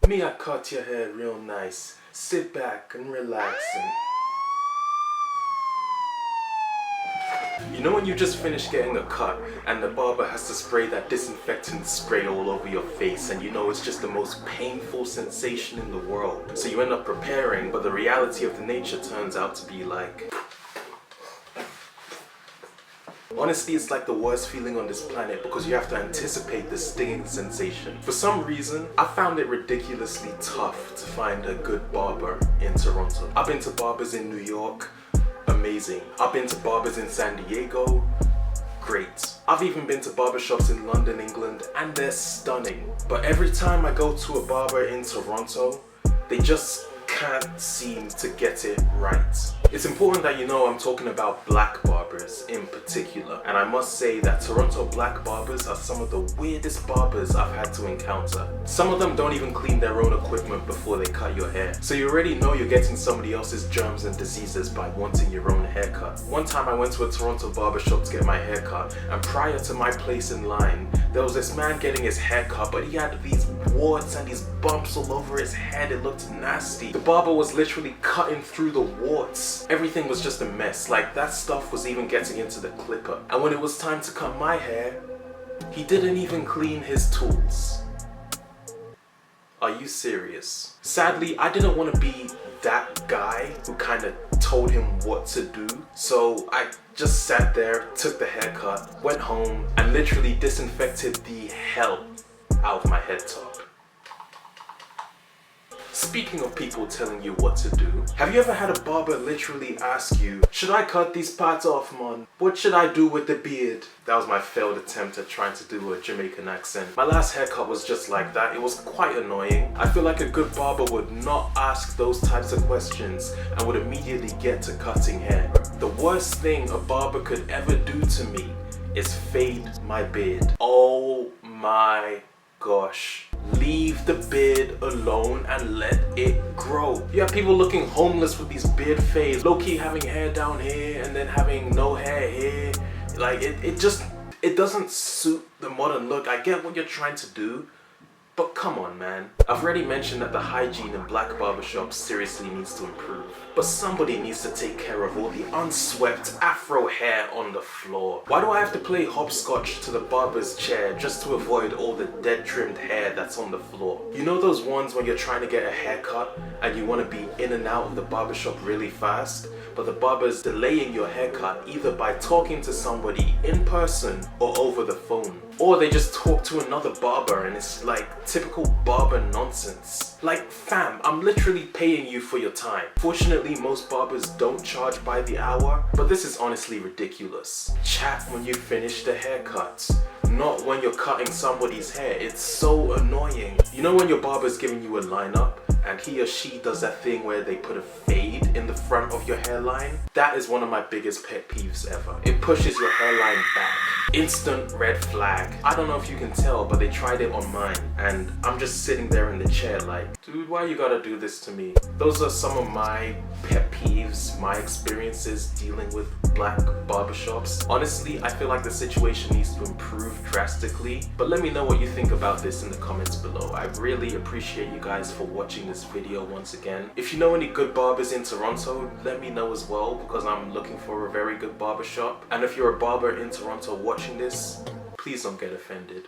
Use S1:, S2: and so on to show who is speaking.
S1: Me, I cut your hair real nice. Sit back and relax and... You know when you just finished getting a cut and the barber has to spray that disinfectant spray all over your face, and you know it's just the most painful sensation in the world. So you end up preparing, but the reality of the nature turns out to be like... Honestly, it's like the worst feeling on this planet because you have to anticipate the stinging sensation. For some reason, I found it ridiculously tough to find a good barber in Toronto. I've been to barbers in New York, amazing. I've been to barbers in San Diego, great. I've even been to barbershops in London, England, and they're stunning. But every time I go to a barber in Toronto, they just can't seem to get it right. It's important that you know I'm talking about black barbers in particular, and I must say that Toronto black barbers are some of the weirdest barbers I've had to encounter. Some of them don't even clean their own equipment before they cut your hair, so you already know you're getting somebody else's germs and diseases by wanting your own haircut. One time I went to a Toronto barbershop to get my haircut, and prior to my place in line, there was this man getting his haircut, but he had these warts and these bumps all over his head. It looked nasty. The barber was literally cutting through the warts. Everything was just a mess. Like, that stuff was even getting into the clipper. And when it was time to cut my hair, he didn't even clean his tools. Are you serious? Sadly, I didn't want to be that guy who kind of told him what to do. So I just sat there, took the haircut, went home, and literally disinfected the hell out of my head top. Speaking of people telling you what to do, have you ever had a barber literally ask you, should I cut these parts off, man? What should I do with the beard? That was my failed attempt at trying to do a Jamaican accent. My last haircut was just like that. It was quite annoying. I feel like a good barber would not ask those types of questions and would immediately get to cutting hair. The worst thing a barber could ever do to me is fade my beard. Oh my gosh. Leave the beard alone and let it grow. You have people looking homeless with these beard fades, low-key having hair down here and then having no hair here. Like, it doesn't suit the modern look. I get what you're trying to do, but come on, man. I've already mentioned that the hygiene in black barbershops seriously needs to improve. But somebody needs to take care of all the unswept afro hair on the floor. Why do I have to play hopscotch to the barber's chair just to avoid all the dead trimmed hair that's on the floor? You know those ones when you're trying to get a haircut and you want to be in and out of the barbershop really fast, but the barber's delaying your haircut either by talking to somebody in person or over the phone? Or they just talk to another barber and it's like typical barber nonsense. Like, fam, I'm literally paying you for your time. Fortunately, most barbers don't charge by the hour, but this is honestly ridiculous. Chat when you finish the haircut, not when you're cutting somebody's hair. It's so annoying. You know when your barber's giving you a lineup and he or she does that thing where they put a fade in the front of your hairline? That is one of my biggest pet peeves ever. It pushes your hairline back. Instant red flag. I don't know if you can tell, but they tried it on mine and I'm just sitting there in the chair like, dude, why you gotta do this to me? Those are some of my pet peeves, my experiences dealing with black barbershops. Honestly, I feel like the situation needs to improve drastically, but let me know what you think about this in the comments below. I really appreciate you guys for watching this video once again. If you know any good barbers in Toronto, let me know as well, because I'm looking for a very good barbershop. And if you're a barber in Toronto watching this, please don't get offended.